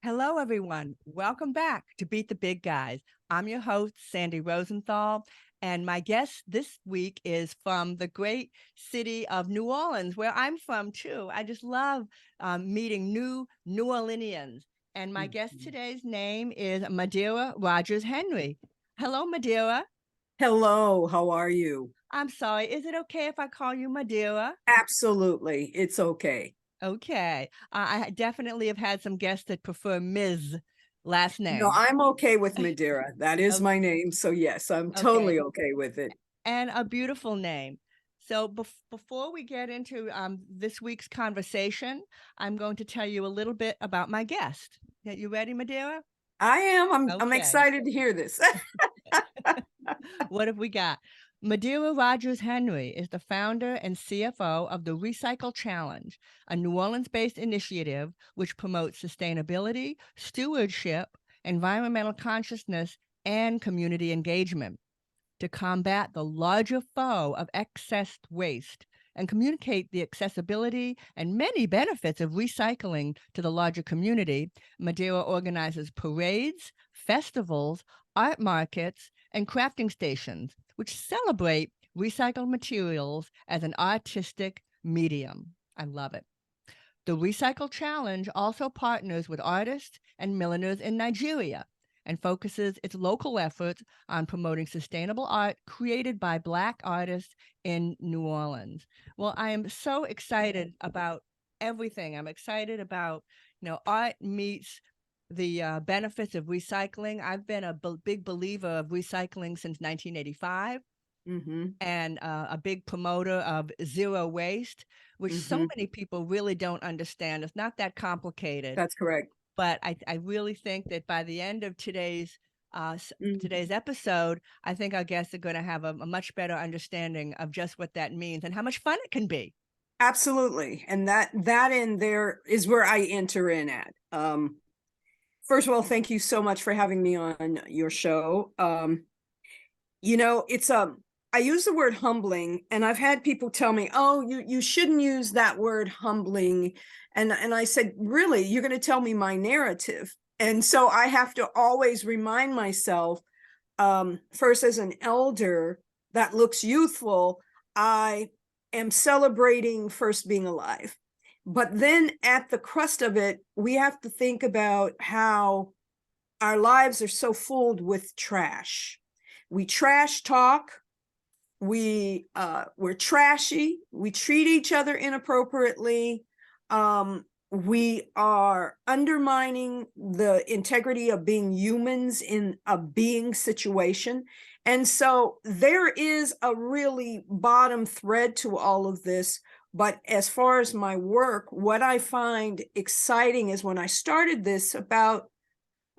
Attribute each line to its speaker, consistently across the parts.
Speaker 1: Hello, everyone. Welcome back to Beat the Big Guys. I'm your host, Sandy Rosenthal, and my guest this week is from the great city of New Orleans, where I'm from too. I just love meeting New Orleanians. And my guest
Speaker 2: Mhm.
Speaker 1: today's name is Madera Rogers Henry. Hello, Madera.
Speaker 2: Hello, how are you?
Speaker 1: I'm sorry. Is it okay if I call you Madera?
Speaker 2: Absolutely, it's okay.
Speaker 1: Okay. I definitely have had some guests that prefer Ms. last
Speaker 2: No,
Speaker 1: name.
Speaker 2: I'm okay with Madera. That is my name, so yes, I'm
Speaker 1: Okay.
Speaker 2: totally okay with it.
Speaker 1: And a beautiful name. So before we get into this week's conversation, I'm going to tell you a little bit about my guest. Are you ready, Madera?
Speaker 2: I am. I'm
Speaker 1: Okay.
Speaker 2: excited to hear this.
Speaker 1: What have we got? Madera Rogers Henry is the founder and CFO of the Recycle Challenge, a New Orleans based initiative which promotes sustainability, stewardship, environmental consciousness, and community engagement to combat the larger foe of excess waste and communicate the accessibility and many benefits of recycling to the larger community. Madera organizes parades, festivals, art markets, and crafting stations, which celebrate recycled materials as an artistic medium. I love it. The Recycle Challenge also partners with artists and milliners in Nigeria and focuses its local efforts on promoting sustainable art created by Black artists in New Orleans. Well, I am so excited about everything. I'm excited about, art meets the benefits of recycling. I've been a big believer of recycling since 1985
Speaker 2: hmm
Speaker 1: and a big promoter of zero waste, which so
Speaker 2: hmm
Speaker 1: many people really don't understand. It's not that complicated,
Speaker 2: That's correct.
Speaker 1: but I really think that by the end of
Speaker 2: Mm.
Speaker 1: today's episode, I think our guests are going to have a much better understanding of just what that means and how much fun it can be.
Speaker 2: Absolutely, and that in there is where I enter in at. First of all, thank you so much for having me on your show. It's I use the word humbling, and I've had people tell me, "Oh, you shouldn't use that word humbling." And I said, "Really? You're going to tell me my narrative?" And so I have to always remind myself, first as an elder that looks youthful, I am celebrating first being alive. But then at the crust of it, we have to think about how our lives are so filled with trash. We trash talk, we're trashy, we treat each other inappropriately, we are undermining the integrity of being humans in a being situation. And so there is a really bottom thread to all of this. But as far as my work, what I find exciting is when I started this about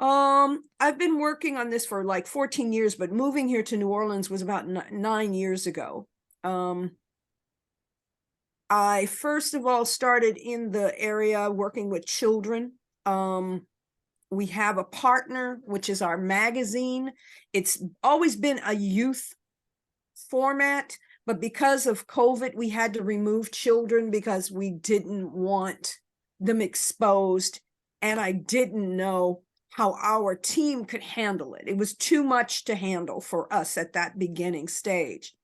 Speaker 2: I've been working on this for like 14 years, but moving here to New Orleans was about 9 years ago. Um, I first of all started in the area working with children. Um, we have a partner, which is our magazine. It's always been a youth format, but because of COVID, we had to remove children because we didn't want them exposed. And I didn't know how our team could handle it. It was too much to handle for us at that beginning stage.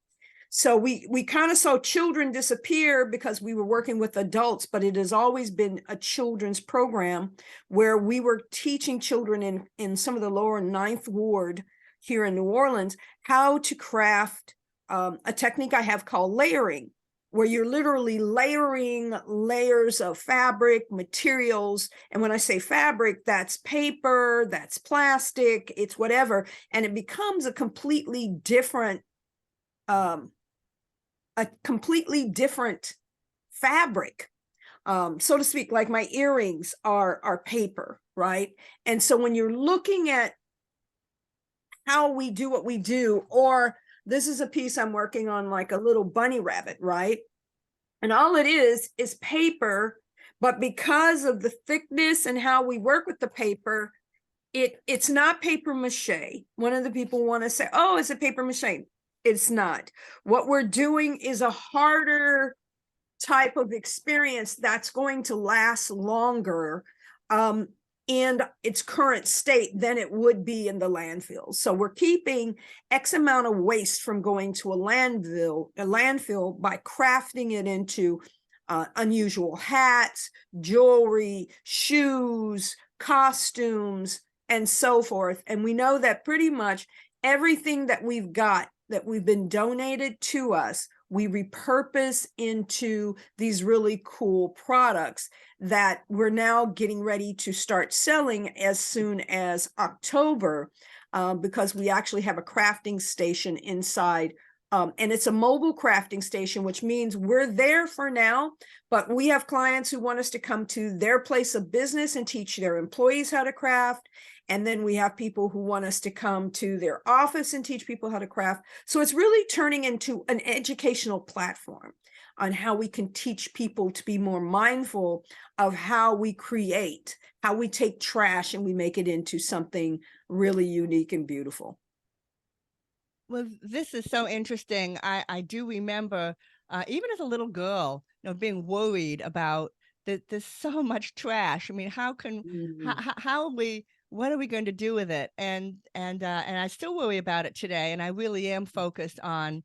Speaker 2: So we kind of saw children disappear because we were working with adults, but it has always been a children's program where we were teaching children in some of the lower Ninth Ward here in New Orleans how to craft a technique I have called layering, where you're literally layering layers of fabric, materials. And when I say fabric, that's paper, that's plastic, it's whatever. And it becomes um, a completely different fabric, so to speak. Like my earrings are paper, right? And so when you're looking at how we do what we do, or this is a piece I'm working on, like a little bunny rabbit, right? And all it is paper, but because of the thickness and how we work with the paper, it's not paper mache. One of the people want to say, "Oh, is it paper mache?" It's not. What we're doing is a harder type of experience that's going to last longer. in its current state than it would be in the landfill. So we're keeping X amount of waste from going to a landfill by crafting it into unusual hats, jewelry, shoes, costumes, and so forth. And we know that pretty much everything that we've got that we've been donated to us, we repurpose into these really cool products that we're now getting ready to start selling as soon as October, because we actually have a crafting station inside. And it's a mobile crafting station, which means we're there for now, but we have clients who want us to come to their place of business and teach their employees how to craft. And then we have people who want us to come to their office and teach people how to craft. So it's really turning into an educational platform on how we can teach people to be more mindful of how we create, how we take trash and we make it into something really unique and beautiful.
Speaker 1: Well, this is so interesting. I do remember, even as a little girl, being worried about that. There's so much trash. I mean,
Speaker 2: Mhm.
Speaker 1: how are we? What are we going to do with it? And I still worry about it today. And I really am focused on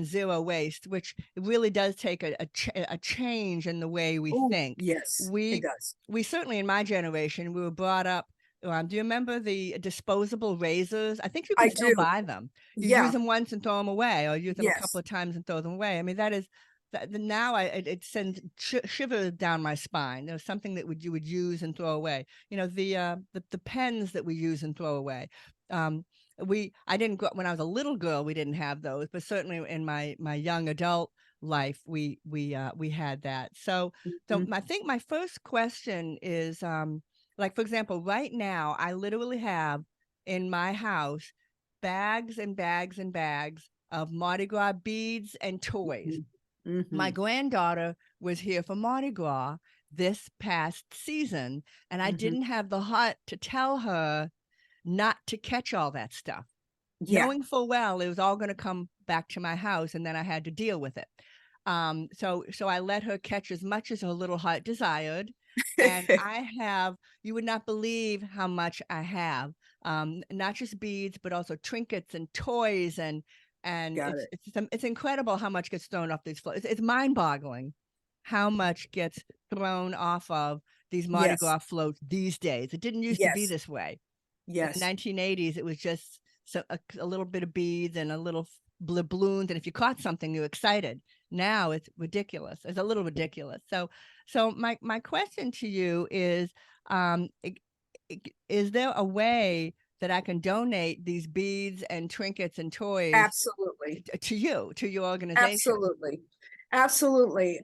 Speaker 1: zero waste, which it really does take a change in the way we
Speaker 2: Oh,
Speaker 1: think.
Speaker 2: yes, it
Speaker 1: We
Speaker 2: does.
Speaker 1: we certainly in my generation we were brought up. Do you remember the disposable razors? I think you can
Speaker 2: I
Speaker 1: still
Speaker 2: do.
Speaker 1: buy them. You use
Speaker 2: Yeah,
Speaker 1: them once and throw them away, or use them a couple
Speaker 2: yes.
Speaker 1: of times and throw them away. I mean, that is that now it sends shivers down my spine. There's something that you would use and throw away. The pens that we use and throw away. Um, I didn't go when I was a little girl. We didn't have those, but certainly in my young adult life, we had that. So
Speaker 2: Mhm,
Speaker 1: I think my first question is, like, for example, right now, I literally have in my house bags and bags and bags of Mardi Gras beads and toys.
Speaker 2: mhm,
Speaker 1: My
Speaker 2: mhm,
Speaker 1: granddaughter was here for Mardi Gras this past season, and I
Speaker 2: mhm.
Speaker 1: didn't have the heart to tell her not to catch all that stuff,
Speaker 2: Yeah.
Speaker 1: knowing full well it was all going to come back to my house and then I had to deal with it. So I let her catch as much as her little heart desired. And I have, you would not believe how much I have. Not just beads, but also trinkets and toys, and
Speaker 2: Got it.
Speaker 1: it's incredible how much gets thrown off these floors. It's mind-boggling how much gets thrown off of these Mardi
Speaker 2: Yes,
Speaker 1: Gras floats these days. It didn't used to be
Speaker 2: yes,
Speaker 1: this way. In the
Speaker 2: yes,
Speaker 1: 1980s, it was just a little bit of beads and a little balloons, and if you caught something, you were excited. Now it's ridiculous. It's a little ridiculous. So my question to you is, is there a way that I can donate these beads and trinkets and toys
Speaker 2: absolutely.
Speaker 1: to you, to your organization?
Speaker 2: Absolutely. Absolutely.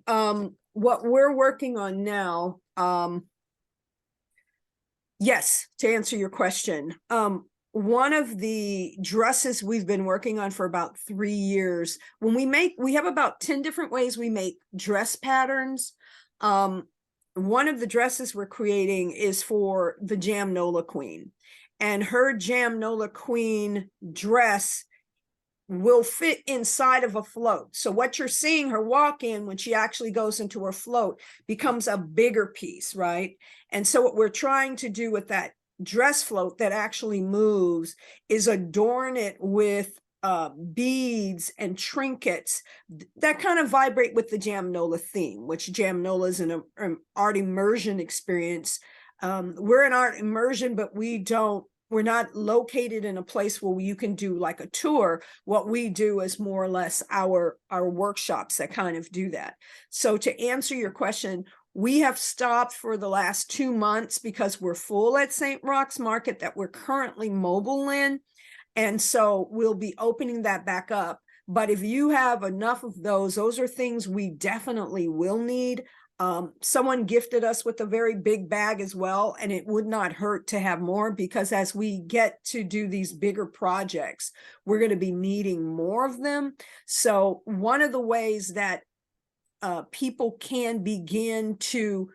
Speaker 2: What we're working on now, yes, to answer your question, one of the dresses we've been working on for about 3 years, we have about 10 different ways we make dress patterns. Um, one of the dresses we're creating is for the Jamnola Queen. And her Jamnola Queen dress will fit inside of a float. So what you're seeing her walk in when she actually goes into her float becomes a bigger piece, right? And so what we're trying to do with that dress float that actually moves is adorn it with beads and trinkets that kind of vibrate with the Jamnola theme, which Jamnola is an art immersion experience. We're an art immersion, but we're not located in a place where you can do like a tour. What we do is more or less our workshops that kind of do that. So to answer your question, we have stopped for the last 2 months because we're full at St. Roch's Market that we're currently mobile in. And so we'll be opening that back up. But if you have enough of those are things we definitely will need. Someone gifted us with a very big bag as well, and it would not hurt to have more because as we get to do these bigger projects, we're going to be needing more of them. So one of the ways that people can begin to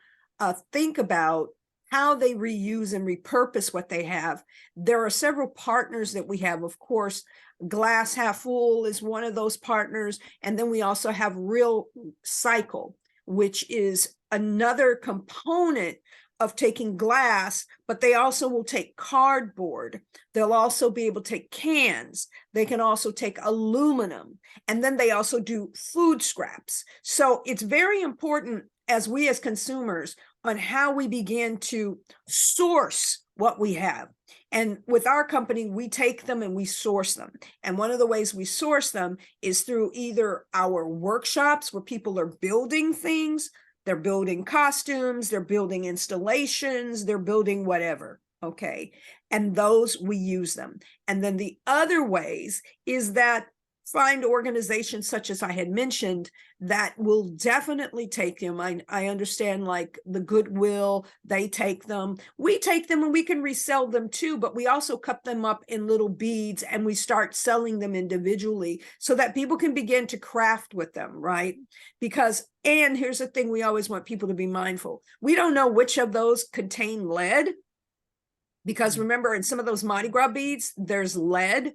Speaker 2: think about how they reuse and repurpose what they have. There are several partners that we have. Of course, Glass Half Full is one of those partners. And then we also have Real Cycle, which is another component of taking glass, but they also will take cardboard. They'll also be able to take cans. They can also take aluminum. And then they also do food scraps. So it's very important as we as consumers on how we begin to source what we have. And with our company, we take them and we source them. And one of the ways we source them is through either our workshops where people are building things, they're building costumes, they're building installations, they're building whatever. Okay. And those we use them. And then the other ways is that find organizations such as I had mentioned that will definitely take them. I understand like the Goodwill, they take them. We take them and we can resell them too, but we also cut them up in little beads and we start selling them individually so that people can begin to craft with them, right? Because, and here's the thing, we always want people to be mindful. We don't know which of those contain lead, because remember in some of those Mardi Gras beads, there's lead.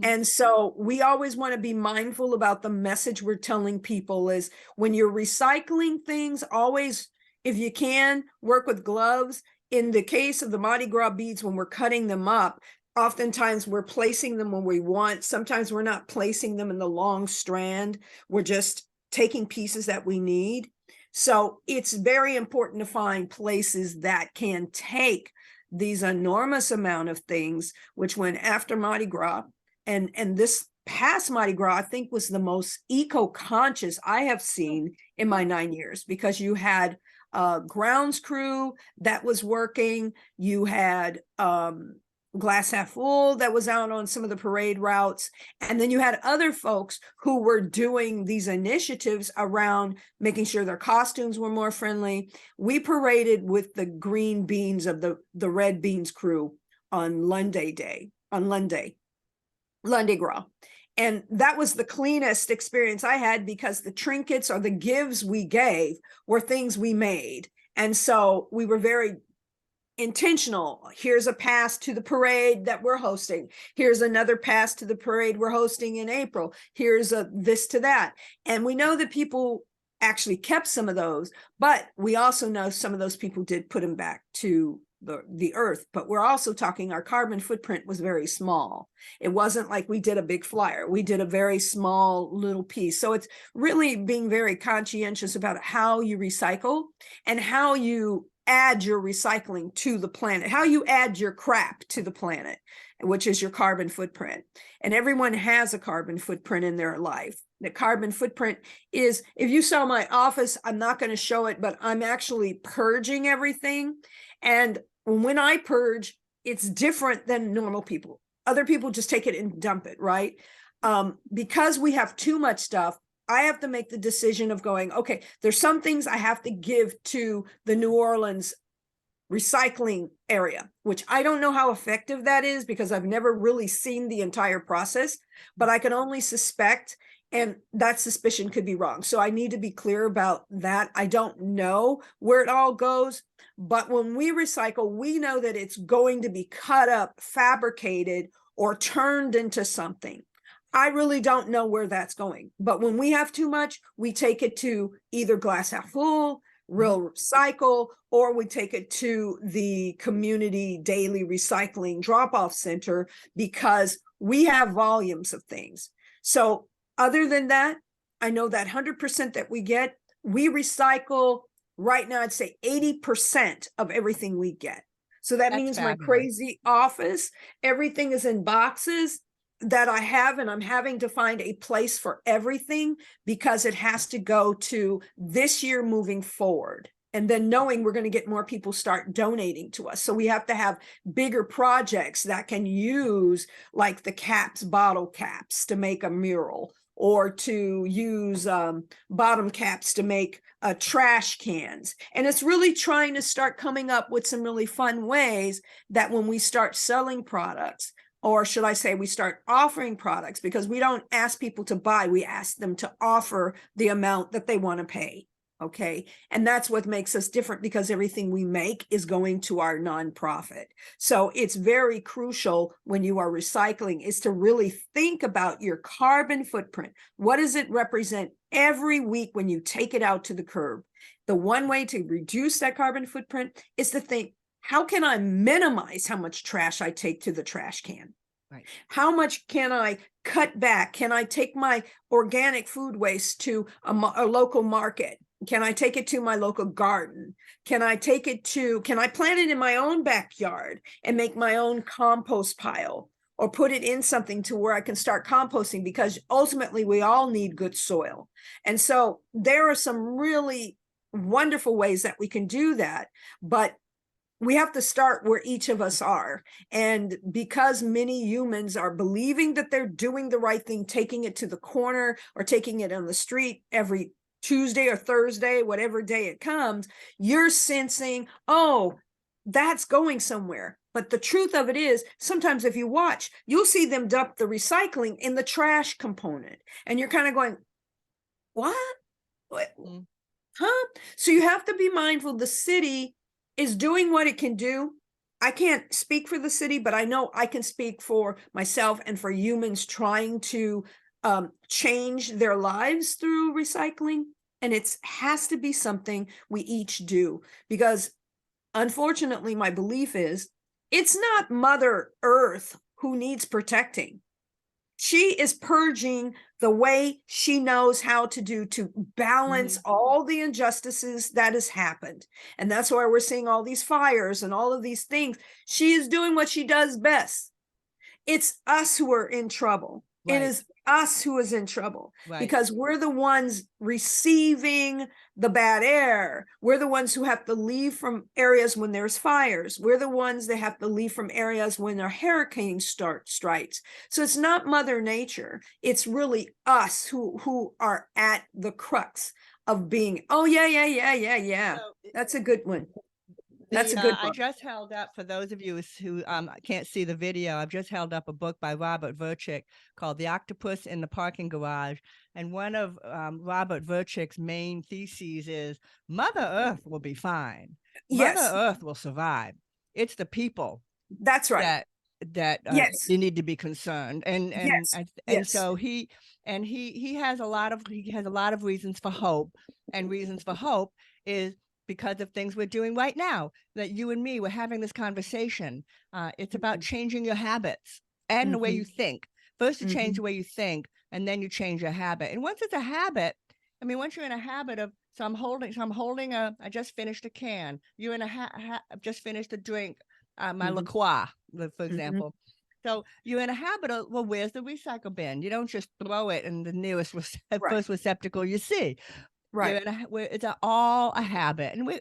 Speaker 2: And so we always want to be mindful about the message we're telling people is when you're recycling things, always, if you can, work with gloves. In the case of the Mardi Gras beads, when we're cutting them up, oftentimes we're placing them when we want. Sometimes we're not placing them in the long strand. We're just taking pieces that we need. So it's very important to find places that can take these enormous amount of things, which went after Mardi Gras. And this past Mardi Gras, I think, was the most eco-conscious I have seen in my 9 years, because you had grounds crew that was working, you had Glass Half Full that was out on some of the parade routes, and then you had other folks who were doing these initiatives around making sure their costumes were more friendly. We paraded with the green beans of the red beans crew on Lundi Gras. And that was the cleanest experience I had, because the trinkets or the gives we gave were things we made. And so we were very intentional. Here's a pass to the parade that we're hosting. Here's another pass to the parade we're hosting in April. Here's a this to that. And we know that people actually kept some of those, but we also know some of those people did put them back to the earth. But we're also talking our carbon footprint was very small. It wasn't like we did a big flyer. We did a very small little piece. So it's really being very conscientious about how you recycle and how you add your recycling to the planet, how you add your crap to the planet, which is your carbon footprint. And everyone has a carbon footprint in their life. The carbon footprint is, if you saw my office, I'm not going to show it, but I'm actually purging everything. And when I purge, it's different than normal people. Other people just take it and dump it, right? Because we have too much stuff, I have to make the decision of going, okay, there's some things I have to give to the New Orleans recycling area, which I don't know how effective that is because I've never really seen the entire process, but I can only suspect, and that suspicion could be wrong. So I need to be clear about that. I don't know where it all goes, but when we recycle, we know that it's going to be cut up, fabricated, or turned into something. I really don't know where that's going, but when we have too much, we take it to either Glass Half Full, Real Recycle, or we take it to the community daily recycling drop-off center because we have volumes of things. So other than that, I know that 100% that we get, we recycle right now, I'd say 80% of everything we get. So that means my crazy office, everything is in boxes that I have, and I'm having to find a place for everything because it has to go to this year moving forward. And then knowing we're going to get more people start donating to us. So we have to have bigger projects that can use like the caps, bottle caps to make a mural, or to use bottom caps to make trash cans. And it's really trying to start coming up with some really fun ways that when we start selling products, or should I say we start offering products, because we don't ask people to buy, we ask them to offer the amount that they want to pay. Okay. And that's what makes us different, because everything we make is going to our nonprofit. So it's very crucial when you are recycling is to really think about your carbon footprint. What does it represent every week when you take it out to the curb? the one way to reduce that carbon footprint is to think, how can I minimize how much trash I take to the trash can?
Speaker 1: Right.
Speaker 2: How much can I cut back? Can I take my organic food waste to a local market? Can I take it to my local garden? Can I plant it in my own backyard and make my own compost pile, or put it in something to where I can start composting? Because ultimately we all need good soil. And so there are some really wonderful ways that we can do that, but we have to start where each of us are. And because many humans are believing that they're doing the right thing, taking it to the corner or taking it on the street every Tuesday or Thursday, whatever day it comes, you're sensing, oh, that's going somewhere. But the truth of it is, sometimes if you watch, you'll see them dump the recycling in the trash component. And you're kind of going, what?
Speaker 1: Mm.
Speaker 2: Huh? So you have to be mindful. The city is doing what it can do. I can't speak for the city, but I know I can speak for myself and for humans trying to change their lives through recycling. And it has to be something we each do, because unfortunately, my belief is it's not Mother Earth who needs protecting. She is purging the way she knows how to do, to balance all the injustices that has happened. And that's why we're seeing all these fires and all of these things. She is doing what she does best. It's us who are in trouble. It
Speaker 1: Right.
Speaker 2: is us who is in trouble,
Speaker 1: Right.
Speaker 2: because we're the ones receiving the bad air. We're the ones who have to leave from areas when there's fires. We're the ones that have to leave from areas when a hurricane strikes. So it's not Mother Nature. It's really us who are at the crux of being, oh, yeah.
Speaker 1: So
Speaker 2: That's a good one. That's a good
Speaker 1: I
Speaker 2: one.
Speaker 1: just held up, for those of you who can't see the video, I've just held up a book by Robert Verchick called The Octopus in the Parking Garage. And one of Robert Verchick's main theses is Mother Earth will be fine. Mother
Speaker 2: Yes,
Speaker 1: Earth will survive. It's the people
Speaker 2: that's right.
Speaker 1: that
Speaker 2: Yes,
Speaker 1: they need to be concerned.
Speaker 2: yes,
Speaker 1: And
Speaker 2: yes.
Speaker 1: so he has a lot of reasons for hope, and reasons for hope is because of things we're doing right now, that you and me, we're having this conversation. It's about changing your habits and the way you
Speaker 2: Mhm,
Speaker 1: think. First, you change
Speaker 2: mhm.
Speaker 1: the way you think, and then you change your habit. And once it's a habit, I mean, once you're in a habit of, I just finished a can. You're in I've just finished a drink, my
Speaker 2: Mhm,
Speaker 1: LaCroix, for
Speaker 2: mhm.
Speaker 1: example. So you're in a habit of, well, where's the recycle bin? You don't just throw it in the nearest
Speaker 2: Right,
Speaker 1: first receptacle you see. You're
Speaker 2: right.
Speaker 1: in it's all a habit, and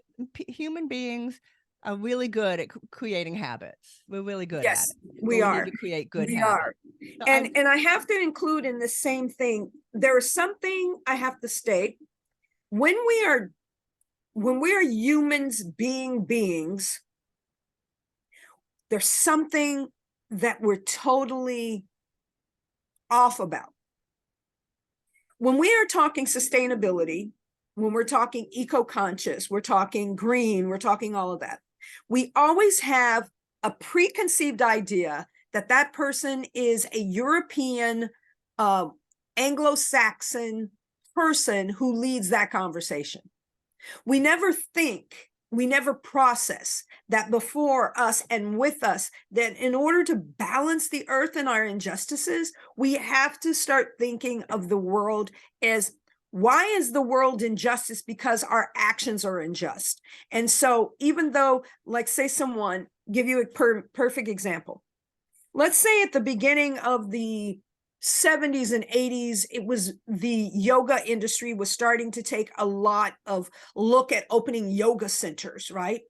Speaker 1: human beings are really good at creating habits. We're really good at
Speaker 2: Yes,
Speaker 1: it, but
Speaker 2: we
Speaker 1: we need
Speaker 2: are.
Speaker 1: to create good
Speaker 2: We
Speaker 1: habits.
Speaker 2: are.
Speaker 1: So
Speaker 2: And I have to include in the same thing, there is something I have to state. When we are humans being beings, there's something that we're totally off about. When we are talking sustainability, when we're talking eco-conscious, we're talking green, we're talking all of that, we always have a preconceived idea that that person is a European, Anglo-Saxon person who leads that conversation. We never think, we never process that before us and with us, that in order to balance the earth and our injustices, we have to start thinking of the world as, why is the world injustice? Because our actions are unjust. And so even though, like, say someone, give you a perfect example. Let's say at the beginning of the 70s and 80s, it was the yoga industry was starting to take a lot of look at opening yoga centers, right?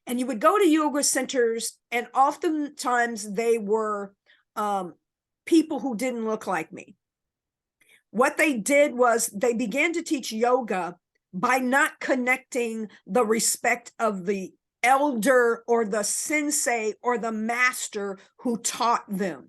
Speaker 2: And you would go to yoga centers, and oftentimes they were people who didn't look like me. What they did was they began to teach yoga by not connecting the respect of the elder or the sensei or the master who taught them.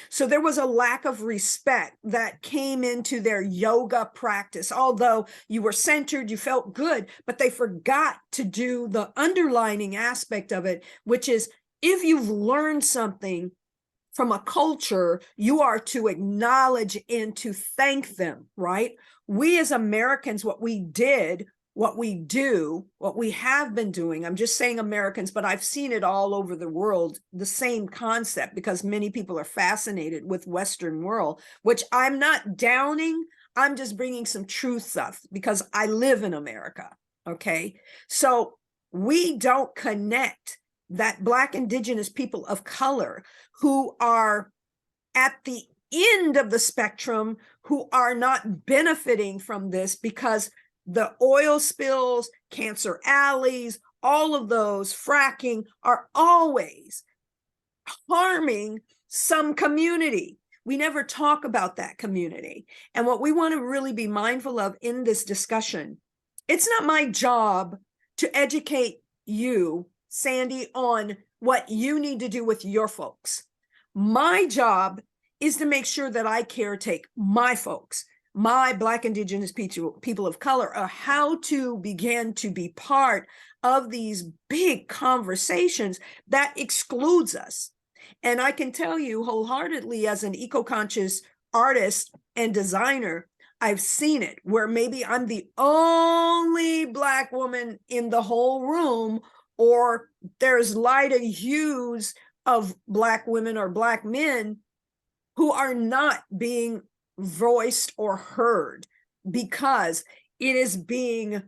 Speaker 2: So there was a lack of respect that came into their yoga practice. Although you were centered, you felt good, but they forgot to do the underlining aspect of it, which is, if you've learned something from a culture, you are to acknowledge and to thank them, right? We as Americans, what we did what we do, what we have been doing, I'm just saying Americans, but I've seen it all over the world, the same concept, because many people are fascinated with Western world, which I'm not downing. I'm just bringing some truths up because I live in America. Okay. So we don't connect that Black, Indigenous people of color who are at the end of the spectrum, who are not benefiting from this because the oil spills, cancer alleys, all of those, fracking, are always harming some community. We never talk about that community. And what we want to really be mindful of in this discussion, it's not my job to educate you, Sandy, on what you need to do with your folks. My job is to make sure that I caretake my folks, my Black, Indigenous people of color, or how to begin to be part of these big conversations that excludes us. And I can tell you wholeheartedly, as an eco-conscious artist and designer, I've seen it where maybe I'm the only Black woman in the whole room, or there's lighter hues of Black women or Black men who are not being voiced or heard because it is being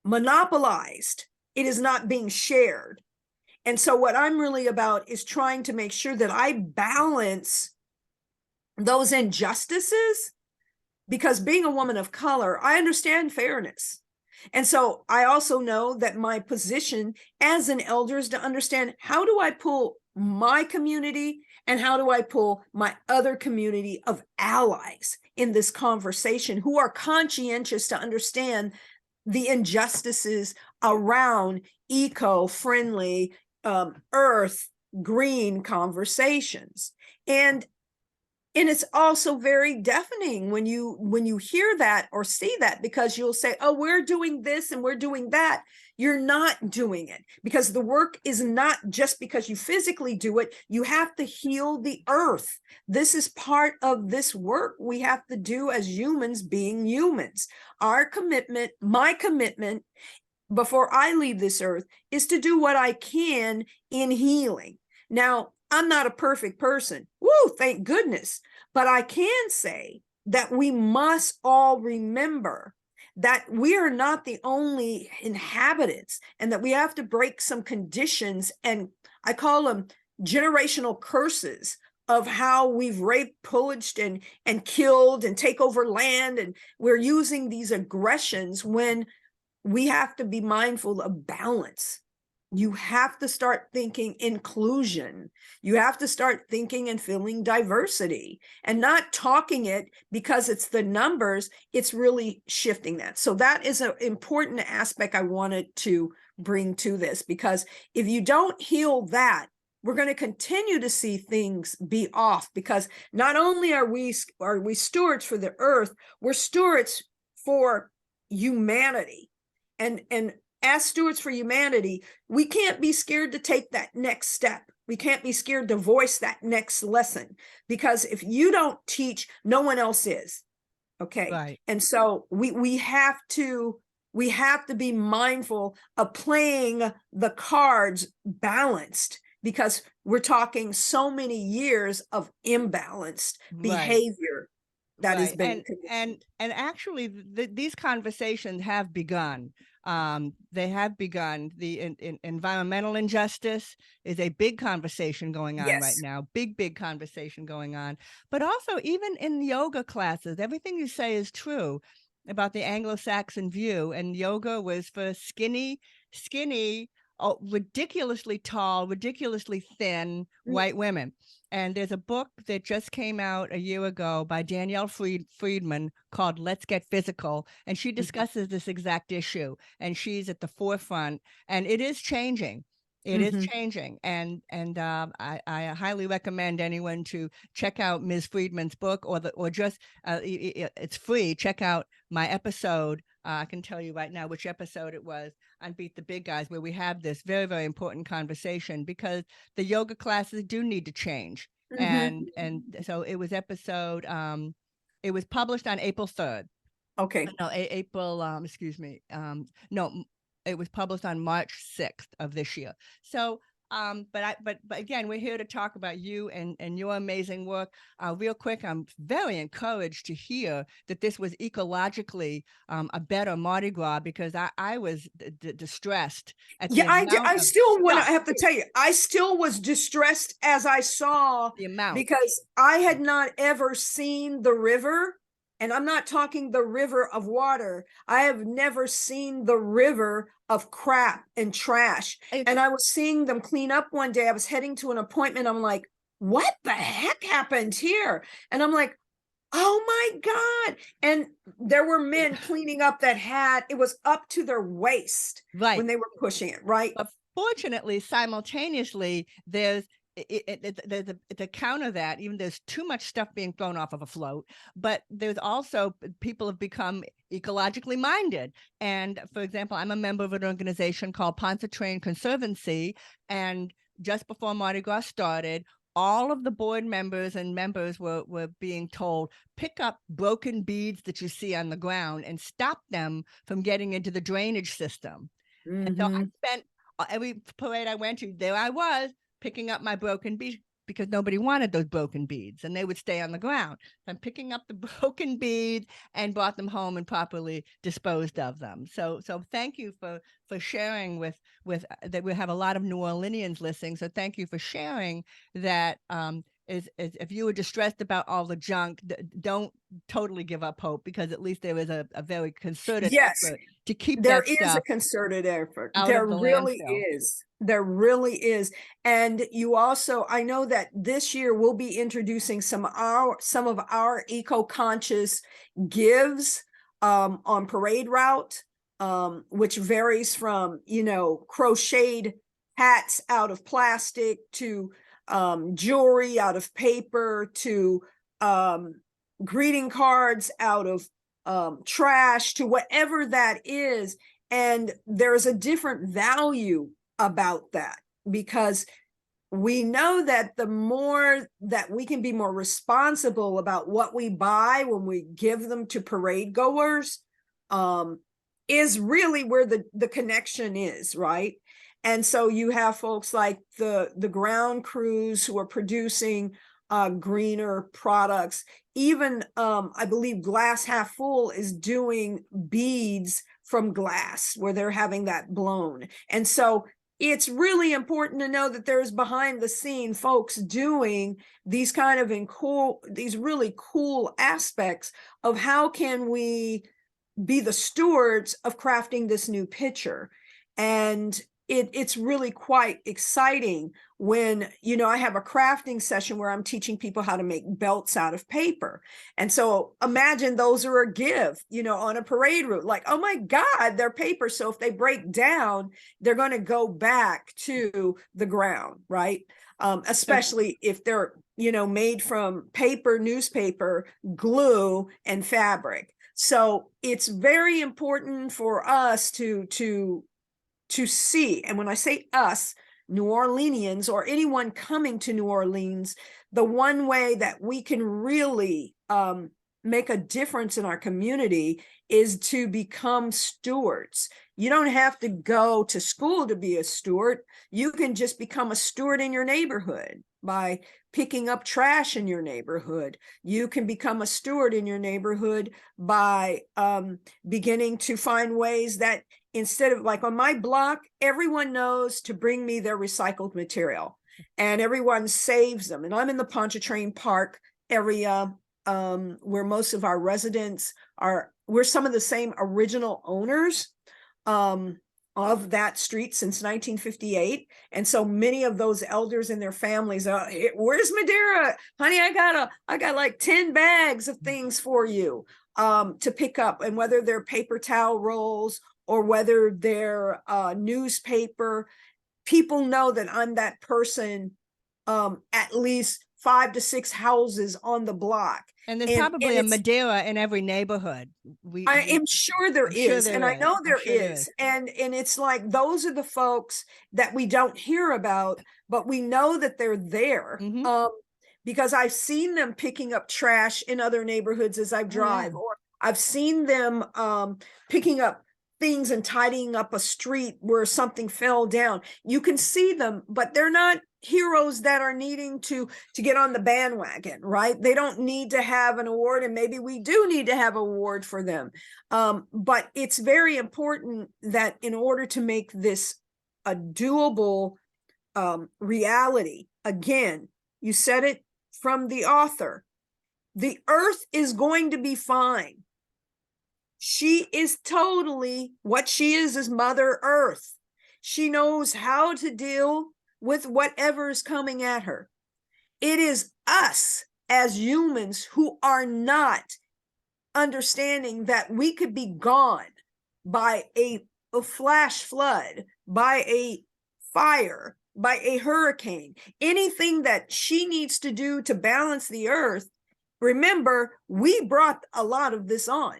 Speaker 2: monopolized. It is not being shared. And so what I'm really about is trying to make sure that I balance those injustices, because being a woman of color, I understand fairness. And so I also know that my position as an elder is to understand, how do I pull my community and how do I pull my other community of allies in this conversation who are conscientious to understand the injustices around eco-friendly, earth green conversations. And it's also very deafening when you hear that or see that, because you'll say, oh, we're doing this and we're doing that. You're not doing it, because the work is not just because you physically do it. You have to heal the earth. This is part of this work we have to do as humans being humans. Our commitment, my commitment before I leave this earth, is to do what I can in healing. Now, I'm not a perfect person. Woo, thank goodness. But I can say that we must all remember that we are not the only inhabitants, and that we have to break some conditions, and I call them generational curses, of how we've raped, pillaged, and killed and take over land. And we're using these aggressions when we have to be mindful of balance. You have to start thinking inclusion. You have to start thinking and feeling diversity, and not talking it because it's the numbers. It's really shifting that. So that is an important aspect I wanted to bring to this, because if you don't heal that, we're going to continue to see things be off, because not only are we stewards for the earth, we're stewards for humanity. And as stewards for humanity, we can't be scared to take that next step. We can't be scared to voice that next lesson, because if you don't teach, no one else is. Okay.
Speaker 1: Right.
Speaker 2: And so we have to be mindful of playing the cards balanced, because we're talking so many years of imbalanced
Speaker 1: Right.
Speaker 2: behavior that has
Speaker 1: Right.
Speaker 2: been
Speaker 1: And actually these conversations have begun. They have begun. The environmental injustice is a big conversation going on right
Speaker 2: yes.
Speaker 1: now. Big conversation going on. But also, even in yoga classes, everything you say is true about the Anglo-Saxon view. And yoga was for skinny, ridiculously tall, ridiculously thin white women. And there's a book that just came out a year ago by Danielle Friedman called Let's Get Physical. And she discusses this exact issue. And she's at the forefront. And it is changing. It is
Speaker 2: Mm-hmm.
Speaker 1: changing. I highly recommend anyone to check out Ms. Friedman's book, or just, it's free. Check out my episode. I can tell you right now which episode it was on Beat the Big Guys, where we have this very important conversation, because the yoga classes do need to change.
Speaker 2: Mm-hmm.
Speaker 1: And so it was published on April 3rd.
Speaker 2: Okay.
Speaker 1: No, April, excuse me. No, it was published on March 6th of this year. So, but again, we're here to talk about you and your amazing work. Real quick, I'm very encouraged to hear that this was ecologically a better Mardi Gras, because I was distressed at
Speaker 2: Yeah,
Speaker 1: the amount
Speaker 2: I
Speaker 1: of
Speaker 2: still want to, I
Speaker 1: stuff,
Speaker 2: have to tell you, I still was distressed as I saw,
Speaker 1: the amount.
Speaker 2: because I had not ever seen the river. And I'm not talking the river of water. I have never seen the river of crap and trash.
Speaker 1: It's
Speaker 2: And I was seeing them clean up one day. I was heading to an appointment. I'm like, what the heck happened here? And I'm like, oh my God. And there were men cleaning up that it was up to their waist
Speaker 1: right.
Speaker 2: when they were pushing it, right?
Speaker 1: But fortunately, simultaneously, there's to counter that, even there's too much stuff being thrown off of a float, but there's also people have become ecologically minded. And for example, I'm a member of an organization called Pontchartrain Conservancy, and just before Mardi Gras started, all of the board members and members were being told, pick up broken beads that you see on the ground and stop them from getting into the drainage system. And so I
Speaker 2: Mm-hmm.
Speaker 1: spent every parade I went to, there I was picking up my broken beads, because nobody wanted those broken beads and they would stay on the ground. So I'm picking up the broken beads and brought them home and properly disposed of them. So thank you for sharing with that. We have a lot of New Orleanians listening. So thank you for sharing that. Is if you were distressed about all the junk, don't totally give up hope, because at least there is a very concerted
Speaker 2: Yes,
Speaker 1: effort to keep
Speaker 2: there
Speaker 1: that
Speaker 2: is a
Speaker 1: stuff
Speaker 2: concerted effort.
Speaker 1: out
Speaker 2: There
Speaker 1: of the
Speaker 2: really
Speaker 1: landfill.
Speaker 2: is. There really is. And you also, I know that this year we'll be introducing some of our eco-conscious gives on parade route, which varies from, crocheted hats out of plastic to jewelry out of paper to greeting cards out of trash to whatever that is. And there's a different value about that, because we know that the more that we can be more responsible about what we buy when we give them to parade goers, is really where the connection is, right? And so you have folks like the ground crews who are producing greener products. Even I believe Glass Half Full is doing beads from glass where they're having that blown. And so it's really important to know that there's behind the scene folks doing these kind of these really cool aspects of how can we be the stewards of crafting this new picture. And it's really quite exciting when, I have a crafting session where I'm teaching people how to make belts out of paper. And so imagine those are a give, on a parade route, like, oh my God, they're paper. So if they break down, they're going to go back to the ground, right? Especially if they're, made from paper, newspaper, glue, and fabric. So it's very important for us to see. And when I say us, New Orleanians or anyone coming to New Orleans, the one way that we can really make a difference in our community is to become stewards. You don't have to go to school to be a steward. You can just become a steward in your neighborhood by picking up trash in your neighborhood. You can become a steward in your neighborhood by beginning to find ways that, instead of, like on my block, everyone knows to bring me their recycled material and everyone saves them. And I'm in the Pontchartrain Park area, where most of our residents are. We're some of the same original owners of that street since 1958. And so many of those elders and their families are, where's Madera? Honey, I got like 10 bags of things for you to pick up. And whether they're paper towel rolls or whether they're newspaper, people know that I'm that person at least 5 to 6 houses on the block.
Speaker 1: And there's
Speaker 2: And
Speaker 1: probably a
Speaker 2: it's,
Speaker 1: Madera in every neighborhood.
Speaker 2: I am sure there
Speaker 1: I'm sure
Speaker 2: is,
Speaker 1: there
Speaker 2: and I
Speaker 1: is.
Speaker 2: know
Speaker 1: I'm
Speaker 2: there
Speaker 1: sure there is.
Speaker 2: is. And it's like, those are the folks that we don't hear about, but we know that they're there.
Speaker 1: Mm-hmm.
Speaker 2: Because I've seen them picking up trash in other neighborhoods as I
Speaker 1: Oh yeah.
Speaker 2: drive, I've seen them picking up things and tidying up a street where something fell down. You can see them, but they're not heroes that are needing to get on the bandwagon, right? They don't need to have an award, and maybe we do need to have an award for them. But it's very important that in order to make this a doable reality, again, you said it from the author, the earth is going to be fine. She is totally, what she is Mother Earth. She knows how to deal with whatever is coming at her. It is us as humans who are not understanding that we could be gone by a flash flood, by a fire, by a hurricane, anything that she needs to do to balance the earth. Remember, we brought a lot of this on.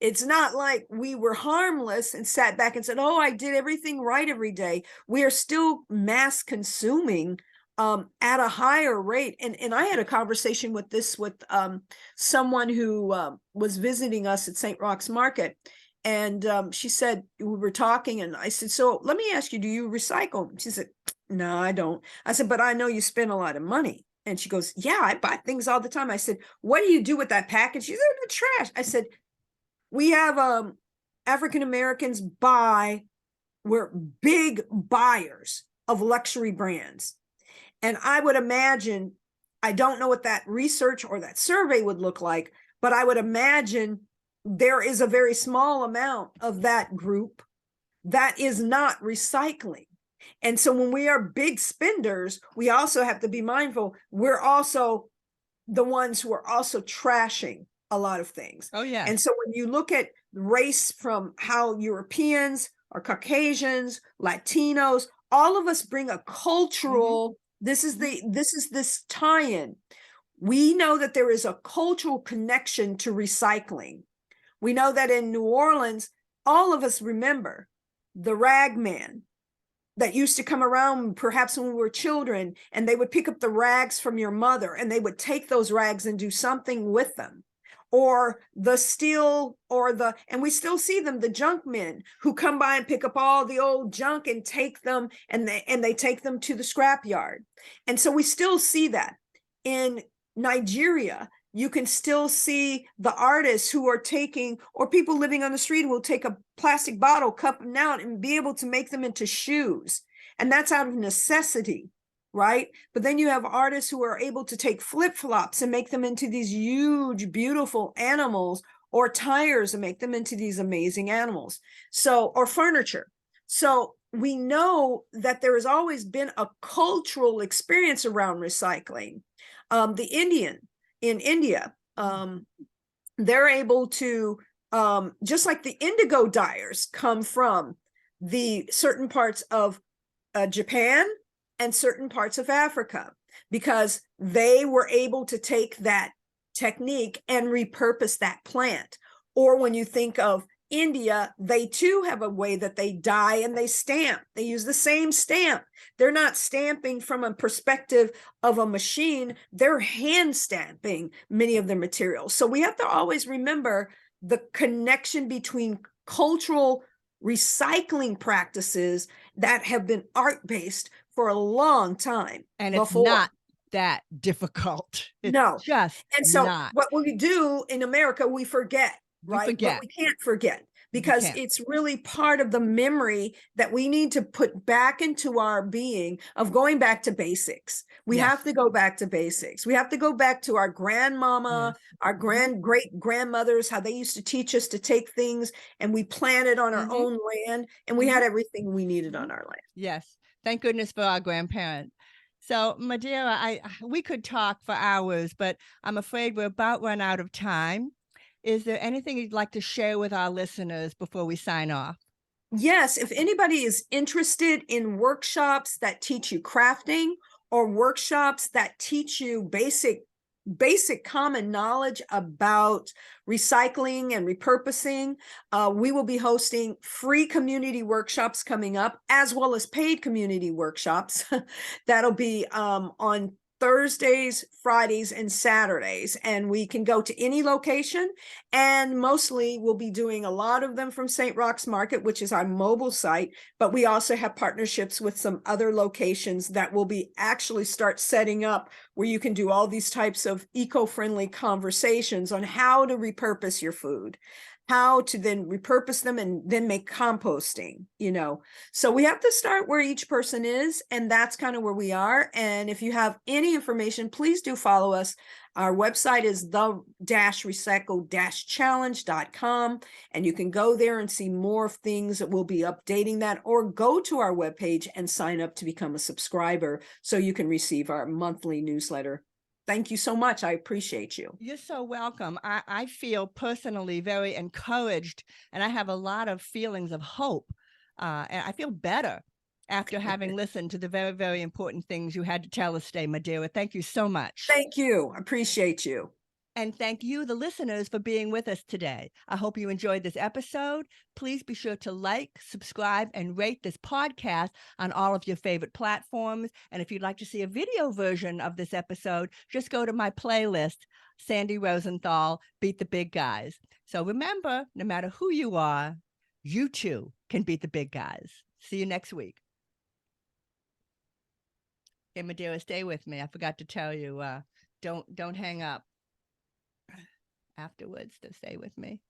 Speaker 2: It's not like we were harmless and sat back and said, oh, I did everything right every day. We are still mass consuming at a higher rate. And I had a conversation with someone who was visiting us at St. Roch's Market. And she said, we were talking, and I said, so let me ask you, do you recycle? She said, no, I don't. I said, but I know you spend a lot of money. And she goes, yeah, I buy things all the time. I said, what do you do with that package? She said, in the trash. I said, we have African Americans we're big buyers of luxury brands. And I would imagine, I don't know what that research or that survey would look like, but I would imagine there is a very small amount of that group that is not recycling. And so when we are big spenders, we also have to be mindful, we're also the ones who are also trashing a lot of things.
Speaker 1: Oh, yeah.
Speaker 2: And so when you look at race, from how Europeans or Caucasians, Latinos, all of us bring a cultural, this is this tie-in. We know that there is a cultural connection to recycling. We know that in New Orleans, all of us remember the rag man that used to come around perhaps when we were children, and they would pick up the rags from your mother and they would take those rags and do something with them. Or the steel, and we still see them, the junk men who come by and pick up all the old junk and take them, and they take them to the scrap yard. And so we still see that. In Nigeria, you can still see the artists who are taking, or people living on the street will take a plastic bottle, cup them out, and be able to make them into shoes. And that's out of necessity, right? But then you have artists who are able to take flip-flops and make them into these huge, beautiful animals, or tires and make them into these amazing animals. So, or furniture. So we know that there has always been a cultural experience around recycling. The Indian in India, they're able to, just like the indigo dyers come from the certain parts of Japan and certain parts of Africa, because they were able to take that technique and repurpose that plant. Or when you think of India, they too have a way that they dye and they stamp. They use the same stamp. They're not stamping from a perspective of a machine. They're hand stamping many of their materials. So we have to always remember the connection between cultural recycling practices that have been art-based for a long time.
Speaker 1: And
Speaker 2: before.
Speaker 1: It's not that difficult. It's
Speaker 2: no.
Speaker 1: Just
Speaker 2: and so
Speaker 1: not.
Speaker 2: What we do in America, we forget. Right?
Speaker 1: Forget.
Speaker 2: But we can't forget, because it's really part of the memory that we need to put back into our being of going back to basics. We have to go back to basics. We have to go back to our grandmama, our great grandmothers, how they used to teach us to take things and we planted on our own land, and we had everything we needed on our land.
Speaker 1: Yes. Thank goodness for our grandparents. So, Madera, we could talk for hours, but I'm afraid we're about run out of time. Is there anything you'd like to share with our listeners before we sign off?
Speaker 2: Yes, if anybody is interested in workshops that teach you crafting, or workshops that teach you basic common knowledge about recycling and repurposing, we will be hosting free community workshops coming up, as well as paid community workshops. That'll be on Thursdays, Fridays, and Saturdays, and we can go to any location. And mostly we'll be doing a lot of them from St. Roch's Market, which is our mobile site, but we also have partnerships with some other locations that will be actually start setting up where you can do all these types of eco-friendly conversations on how to repurpose your food, how to then repurpose them and then make composting, you know. So we have to start where each person is, and that's kind of where we are. And if you have any information, please do follow us. Our website is the-recycle-challenge.com, and you can go there and see more of things that we'll be updating that, or go to our webpage and sign up to become a subscriber so you can receive our monthly newsletter. Thank you so much. I appreciate you.
Speaker 1: You're so welcome. I feel personally very encouraged, and I have a lot of feelings of hope. And I feel better after having listened to the very, very important things you had to tell us today, Madera. Thank you so much.
Speaker 2: Thank you. Appreciate you.
Speaker 1: And thank you, the listeners, for being with us today. I hope you enjoyed this episode. Please be sure to like, subscribe, and rate this podcast on all of your favorite platforms. And if you'd like to see a video version of this episode, just go to my playlist, Sandy Rosenthal, Beat the Big Guys. So remember, no matter who you are, you too can beat the big guys. See you next week. Hey, Madera, stay with me. I forgot to tell you, don't hang up afterwards to stay with me.